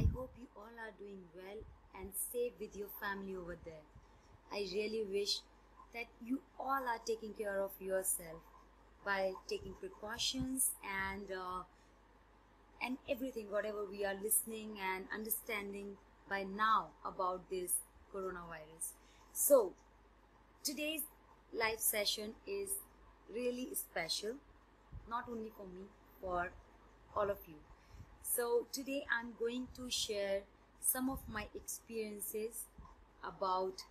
I hope you all are doing well and safe with your family over there. I really wish that you all are taking care of yourself by taking precautions and everything, whatever we are listening and understanding by now about this coronavirus. So, today's live session is really special, not only for me, for all of you. So today I'm going to share some of my experiences about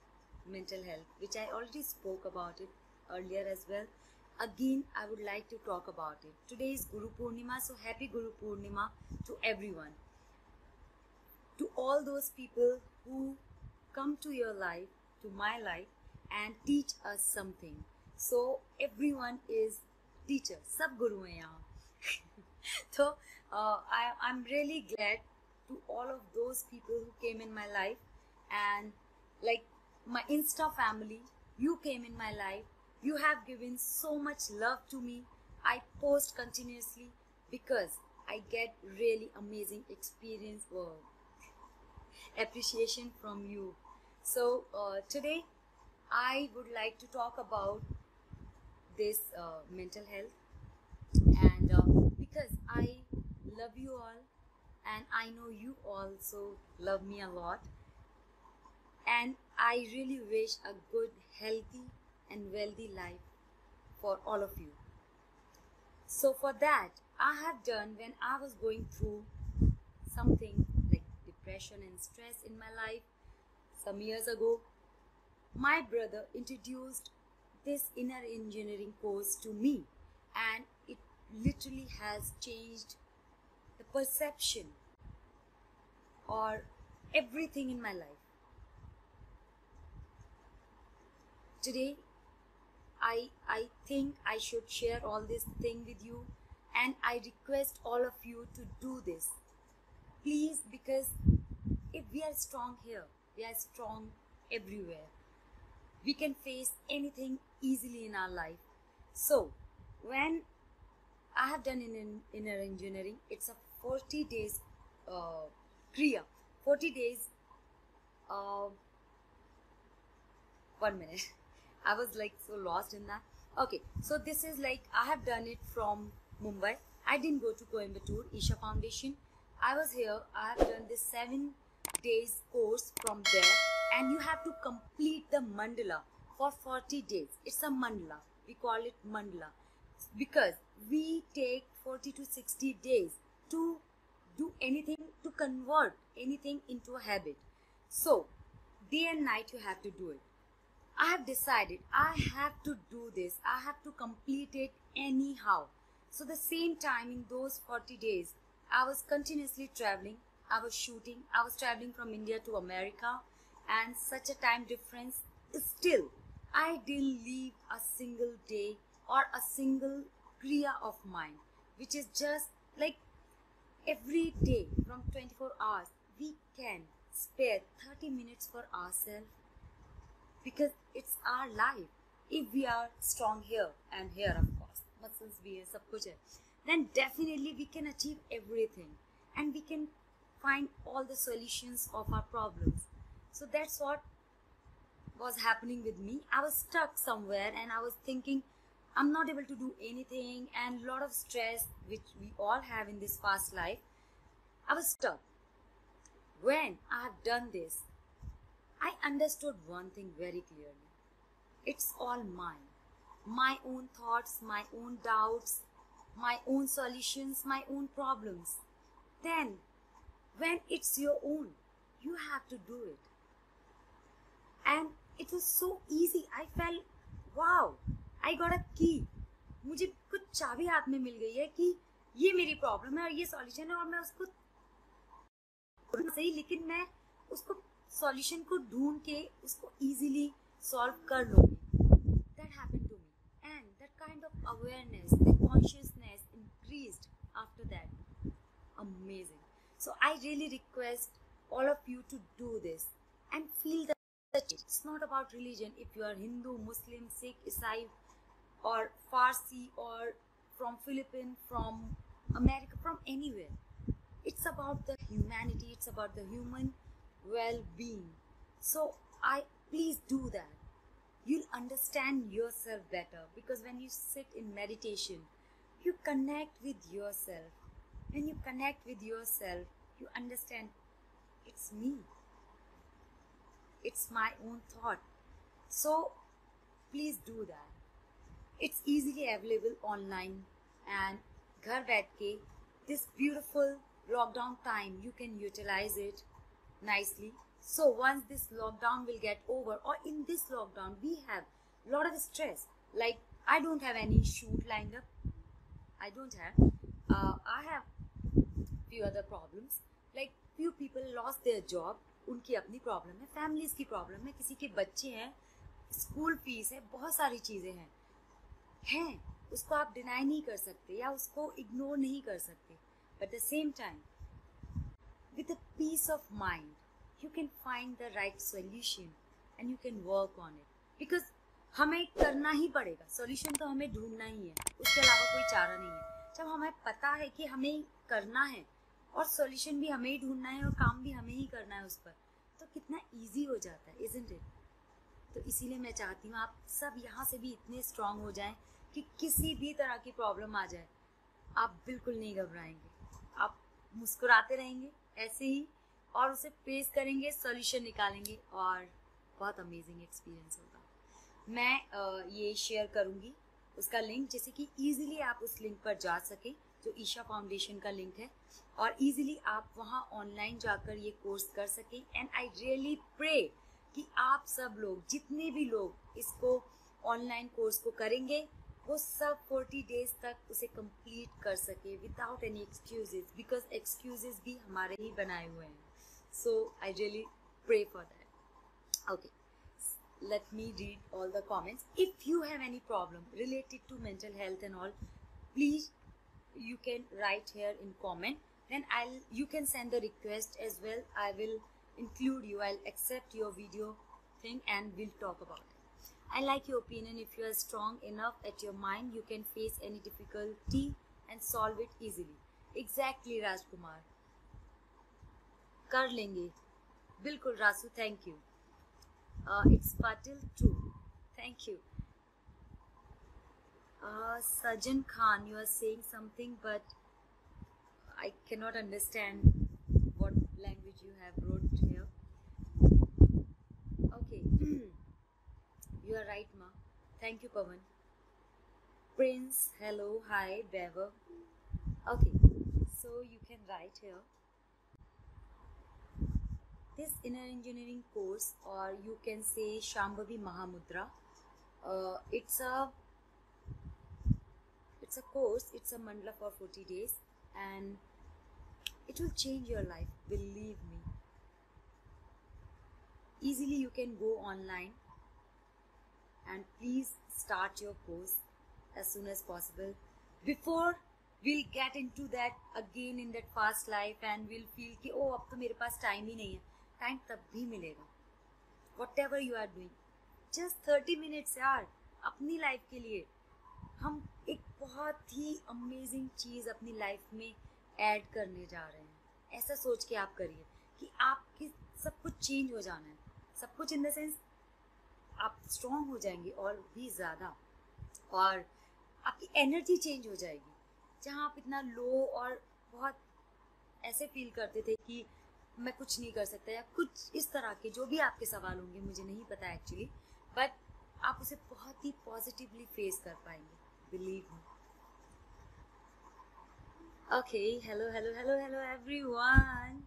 mental health, which I already spoke about it earlier as well. Again, I would like to talk about it. Today is Guru Purnima, so happy Guru Purnima to everyone. To all those people who come to your life, to my life, and teach us something. So everyone is teacher, sab guru hai yahan. So I'm really glad to all of those people who came in my life, and like my Insta family, you came in my life. You have given so much love to me. I post continuously because I get really amazing experience or appreciation from you. So today I would like to talk about this mental health, and because I love you all and I know you also love me a lot, and I really wish a good, healthy and wealthy life for all of you. So for that, I have done, when I was going through something like depression and stress in my life some years ago, my brother introduced this inner engineering course to me, and it literally has changed the perception or everything in my life. Today I think I should share all this thing with you, and I request all of you to do this, please, because if we are strong here, we are strong everywhere. We can face anything easily in our life. So when I have done in inner engineering, it's a 40 days kriya, 40 days. 1 minute. I was like so lost in that. Okay, so this is like, I have done it from Mumbai. I didn't go to Coimbatore, Isha Foundation. I was here. I have done this 7 days course from there, and you have to complete the mandala for 40 days. It's a mandala. We call it mandala because we take 40 to 60 days to do anything, to convert anything into a habit. So day and night you have to do it. I have decided I have to do this. I have to complete it anyhow. So the same time, in those 40 days, I was continuously traveling. I was shooting. I was traveling from India to America, and such a time difference. Still, I didn't leave a single day or a single kriya of mine, which is just like every day from 24 hours, we can spare 30 minutes for ourselves, because it's our life. If we are strong here and here, of course, muscles bhi hai, sab kuch hai, then definitely we can achieve everything, and we can find all the solutions of our problems. So that's what was happening with me. I was stuck somewhere and I was thinking I'm not able to do anything, and lot of stress which we all have in this fast life. I was stuck. When I have done this, I understood one thing very clearly. It's all mine. My own thoughts, my own doubts, my own solutions, my own problems. Then, when it's your own, you have to do it. And it was so easy. I felt, wow, I got a key. मुझे कुछ चाबी हाथ में मिल गई है कि ये मेरी प्रॉब्लम है और ये सॉल्यूशन है, और मैं उसको सही, लेकिन मैं उसको सॉल्यूशन को ढूंढ के उसको इजीली सॉल्व कर लूँगी. That happened to me, and that kind of awareness, the consciousness increased after that. Amazing. So I really request all of you to do this and feel the change. It's not about religion. If you are Hindu, Muslim, Sikh, Isai, or Farsi, or from Philippines, from America, from anywhere, it's about the humanity, it's about the human well-being. So please do that. You'll understand yourself better, because when you sit in meditation, you connect with yourself. When you connect with yourself, you understand, it's me. It's my own thought. So please do that. It's easily available online, and घर बैठ के this beautiful lockdown time you can utilize it nicely. So once this lockdown will get over, or in this lockdown we have a lot of stress, like I don't have any shoot lined up. I have few other problems, like few people lost their job, उनकी अपनी problem है, families की problem है, किसी के बच्चे हैं, school fees है, बहुत सारी चीज़ें हैं, उसको आप डिनाई नहीं कर सकते या उसको इग्नोर नहीं कर सकते. But the same time with a peace of mind you can find the right solution and you can work on it, because हमें करना ही पड़ेगा. सॉल्यूशन तो हमें ढूंढना ही है, उसके अलावा कोई चारा नहीं है. जब हमें पता है कि हमें करना है और सॉल्यूशन भी हमें ही ढूंढना है और काम भी हमें ही करना है उस पर, तो कितना इजी हो जाता है, इजंट इट? तो इसीलिए मैं चाहती हूँ आप सब यहाँ से भी इतने स्ट्रांग हो जाएं कि किसी भी तरह की प्रॉब्लम आ जाए आप बिल्कुल नहीं घबराएंगे. आप मुस्कुराते रहेंगे ऐसे ही और उसे फेस करेंगे, सॉल्यूशन निकालेंगे और बहुत अमेजिंग एक्सपीरियंस होगा. मैं ये शेयर करूँगी उसका लिंक, जैसे कि ईजिली आप उस लिंक पर जा सकें, जो ईशा फाउंडेशन का लिंक है, और ईजिली आप वहाँ ऑनलाइन जाकर ये कोर्स कर सकें. एंड आई रियली प्रे कि आप सब लोग, जितने भी लोग इसको ऑनलाइन कोर्स को करेंगे, वो सब 40 डेज तक उसे कंप्लीट कर सके without any excuses, because excuses भी हमारे ही बनाए हुए हैं. So I really pray for that. Okay, let me read all the comments. If you have any problem related to mental health and all, please you can write here in comment, then you can send the request as well. I will include you, I'll accept your video thing and we'll talk about it. I like your opinion. If you are strong enough at your mind, you can face any difficulty and solve it easily. Exactly, Rajkumar. कर लेंगे बिल्कुल. Raso, thank you. It's Patil too. Thank you. Sajan Khan, you are saying something, but I cannot understand what language you have wrote here. Okay. You are right, Ma. Thank you, Pavan. Prince, hello, hi, Bever. Okay, so you can write here. This inner engineering course, or you can say Shambhavi Mahamudra, it's a course, it's a mandala for 40 days and it will change your life, believe me. Easily you can go online and please start your course as soon as possible, before we'll get into that again in that fast life and we'll feel कि oh अब तो मेरे पास time ही नहीं है. Time तब भी मिलेगा. Whatever you are doing, just 30 minutes यार, अपनी लाइफ के लिए हम एक बहुत ही अमेजिंग चीज़ अपनी लाइफ में ऐड करने जा रहे हैं. ऐसा सोच के आप करिए कि आपकी सब कुछ चेंज हो जाना है. सब कुछ इन द सेंस आप स्ट्रॉन्ग हो जाएंगे और भी ज़्यादा, और आपकी एनर्जी चेंज हो जाएगी. जहाँ आप इतना लो और बहुत ऐसे फील करते थे कि मैं कुछ नहीं कर सकता, या कुछ इस तरह के जो भी आपके सवाल होंगे, मुझे नहीं पता एक्चुअली, बट आप उसे बहुत ही पॉजिटिवली फेस कर पाएंगे, believe me. Okay, hello hello hello hello everyone.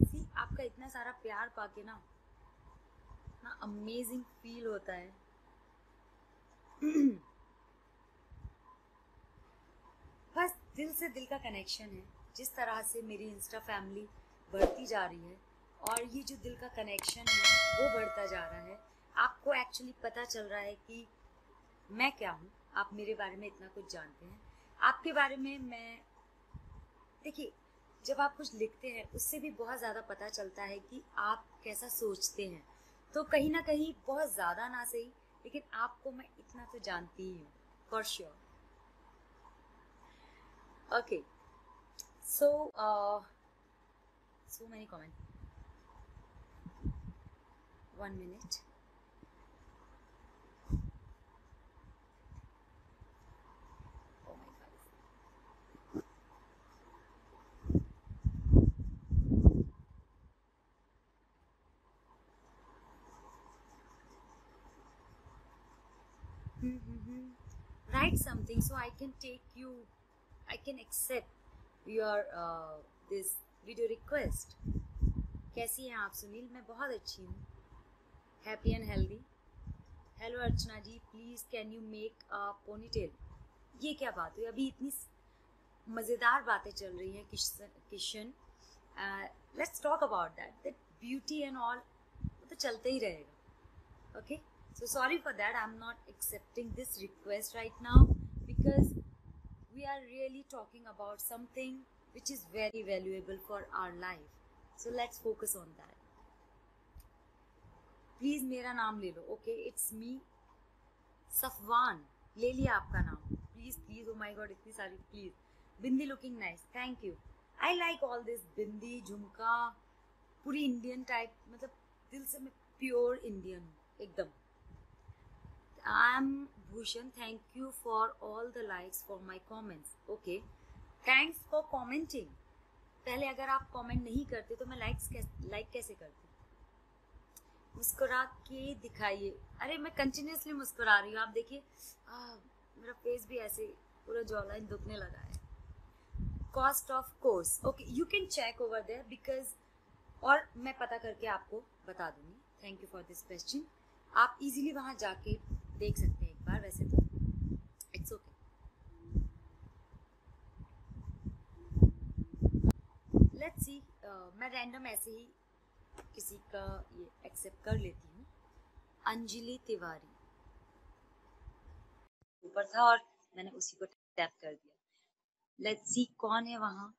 See, आपका इतना सारा प्यार पाके ना अमेजिंग फील होता है. बस दिल से दिल का कनेक्शन है. जिस तरह से मेरी इंस्टा फैमिली बढ़ती जा रही है और ये जो दिल का कनेक्शन है वो बढ़ता जा रहा है, आपको एक्चुअली पता चल रहा है कि मैं क्या हूँ. आप मेरे बारे में इतना कुछ जानते हैं. आपके बारे में मैं, देखिए, जब आप कुछ लिखते हैं उससे भी बहुत ज़्यादा पता चलता है कि आप कैसा सोचते हैं. तो कहीं ना कहीं बहुत ज़्यादा ना सही, लेकिन आपको मैं इतना तो जानती ही हूँ for sure. Okay, So many comments. 1 minute. Oh my God. Write something so I can take you. I can accept your this video request. कैसी हैं आप सुनील? मैं बहुत अच्छी हूँ. Happy and healthy. Hello Archana ji, please can you make a ponytail. ये क्या बात हुई? अभी इतनी मज़ेदार बातें चल रही हैं Kishan. Let's talk about that beauty and all. वो तो चलते ही रहेगा. Okay, so sorry for that. I'm not accepting this request right now because we are really talking about something which is very valuable for our life. So let's focus on that. Please मेरा नाम ले लो. Okay, it's me Safwan. ले लिया आपका नाम. Please please. Oh my God, इतनी सारी. Please. Bindi looking nice. Thank you. I like all this. Bindi, jhumka, पूरी इंडियन टाइप. मतलब दिल से मैं प्योर इंडियन हूँ एकदम. I am Bhushan. Thank you for all the likes for my comments. Okay, thanks for commenting. पहले अगर आप कॉमेंट नहीं करते तो मैं लाइक कैसे करती? मुस्कुरा के दिखाइए. अरे मैं कंटिन्यूसली मुस्कुरा रही हूँ. आप देखिए मेरा फेस भी ऐसे पूरा जॉलाइन दुखने लगा है. Cost of course. Okay, you can check over there because. और मैं पता करके आपको बता दूंगी. Thank you for this question. आप इजीली वहाँ जाके देख सकते हैं एक बार. वैसे तो इट्स ओके. Let's see. मैं रैंडम ऐसे ही किसी का ये एक्सेप्ट कर लेती हूँ. अंजलि तिवारी ऊपर था और मैंने उसी को टैप कर दिया. लेट्स सी कौन है वहाँ.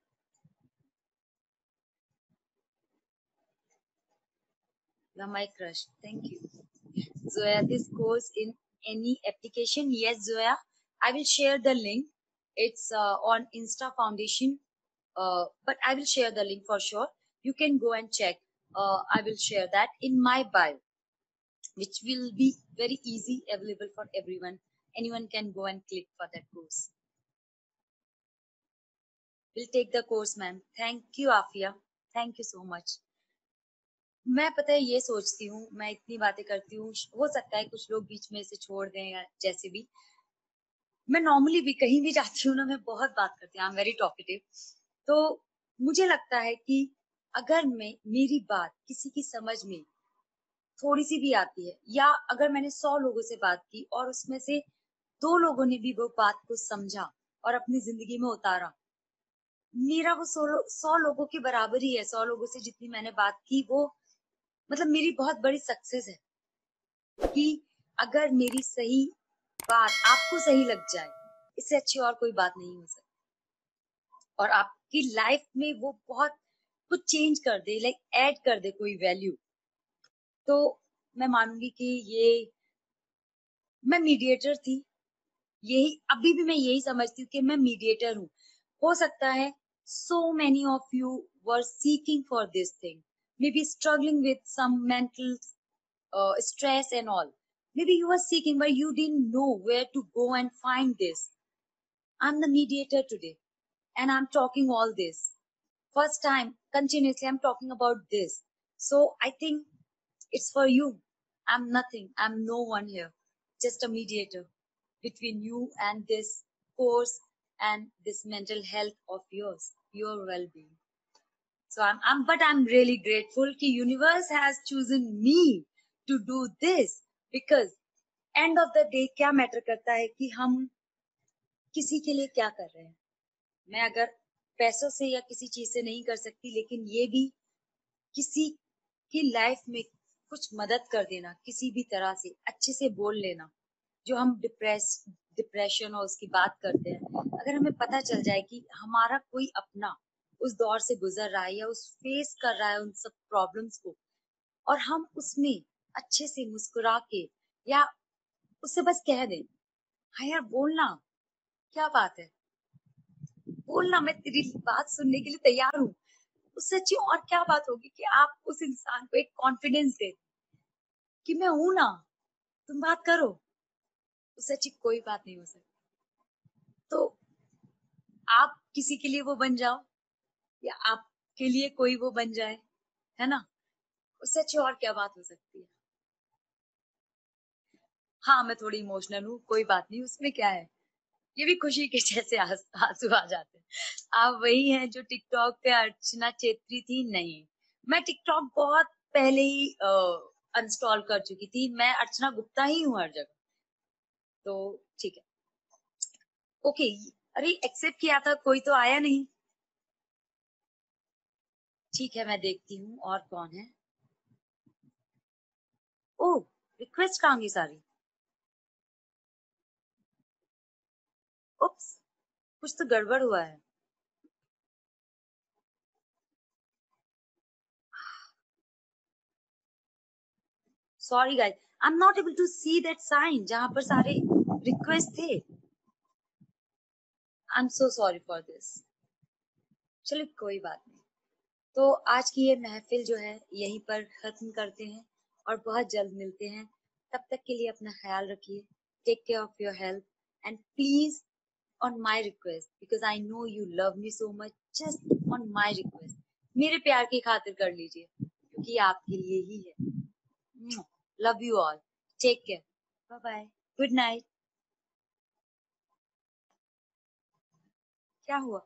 You are my crush. Thank you. Zoya, this goes in any application? Yes, Zoya. I will share the link. It's on Insta Foundation, but I will share the link for sure. You can go and check. I will share that in my bio, which will be very easy available for everyone. Anyone can go and click for that course. We'll take the course, ma'am. Thank you, Afia. Thank you so much. मैं पता है ये सोचती हूँ, मैं इतनी बातें करती हूँ, हो सकता है कुछ लोग बीच में से छोड़ दें या जैसे भी. मैं नॉर्मली भी कहीं भी जाती हूँ ना, मैं बहुत बात करती हूँ. I am very talkative. तो मुझे लगता है कि अगर मेरी बात किसी की समझ में थोड़ी सी भी आती है, या अगर मैंने 100 लोगों से बात की और उसमें से 2 लोगों ने भी वो बात को समझा और अपनी जिंदगी में उतारा, मेरा वो 100 लोगों के बराबर ही है. 100 लोगों से जितनी मैंने बात की, वो मतलब मेरी बहुत बड़ी सक्सेस है. कि अगर मेरी सही बात आपको सही लग जाए, इससे अच्छी और कोई बात नहीं हो सकती. और आपकी लाइफ में वो बहुत कुछ चेंज कर दे, लाइक ऐड कर दे कोई वैल्यू, तो मैं मानूंगी कि ये मैं मीडिएटर थी. यही अभी भी मैं यही समझती हूँ कि मैं मीडिएटर हूँ. हो सकता है so many of you were seeking for this thing, maybe struggling with some mental stress and all. Maybe you were seeking but you didn't know where to go and find this. I'm the mediator today and I'm talking all this. First time continuously I'm talking about this. So I think it's for you. I'm nothing. I'm no one here. Just a mediator between you and this course and this mental health of yours, your well-being. So I'm really grateful कि universe has chosen me to do this, because end of the day क्या matter करता है कि हम किसी के लिए क्या कर रहे हैं. मैं अगर पैसों से या किसी चीज से नहीं कर सकती, लेकिन ये भी किसी की लाइफ में कुछ मदद कर देना, किसी भी तरह से अच्छे से बोल लेना. जो हम डिप्रेशन और उसकी बात करते हैं, अगर हमें पता चल जाए कि हमारा कोई अपना उस दौर से गुजर रहा है या उस फेस कर रहा है उन सब प्रॉब्लम्स को, और हम उसमें अच्छे से मुस्कुरा के या उससे बस कह दें, हाँ यार बोलना, क्या बात है, बोलना, मैं तेरी बात सुनने के लिए तैयार हूँ। उससे अच्छी और क्या बात होगी कि आप उस इंसान को एक कॉन्फिडेंस दे कि मैं हूं ना, तुम बात करो। उससे अच्छी कोई बात नहीं हो सकती। तो आप किसी के लिए वो बन जाओ या आपके लिए कोई वो बन जाए, है ना? उससे अच्छी और क्या बात हो सकती है? हाँ, मैं थोड़ी इमोशनल हूँ, कोई बात नहीं, उसमें क्या है? ये भी खुशी के जैसे आंसू आ जाते हैं। आप वही हैं जो टिकटॉक पे अर्चना चेत्री थी? नहीं, मैं टिकटॉक बहुत पहले ही अनस्टॉल कर चुकी थी। मैं अर्चना गुप्ता ही हूँ हर जगह। तो ठीक है, ओके। अरे एक्सेप्ट किया था, कोई तो आया नहीं। ठीक है, मैं देखती हूँ और कौन है। ओह, रिक्वेस्ट कहाँ गई सारी? उप्स, कुछ तो गड़बड़ हुआ है। Sorry guys, I am not able to see that sign जहां पर सारे रिक्वेस्ट थे। I am so sorry for this. चलो कोई बात नहीं। तो आज की ये महफिल जो है यहीं पर खत्म करते हैं और बहुत जल्द मिलते हैं। तब तक के लिए अपना ख्याल रखिए। Take care of your health and please, on my request, because I know you love me so much, just on my request, मेरे प्यार की खातिर कर लीजिए, क्योंकि आपके लिए ही है। Love you all, take care, bye bye, good night. क्या हुआ?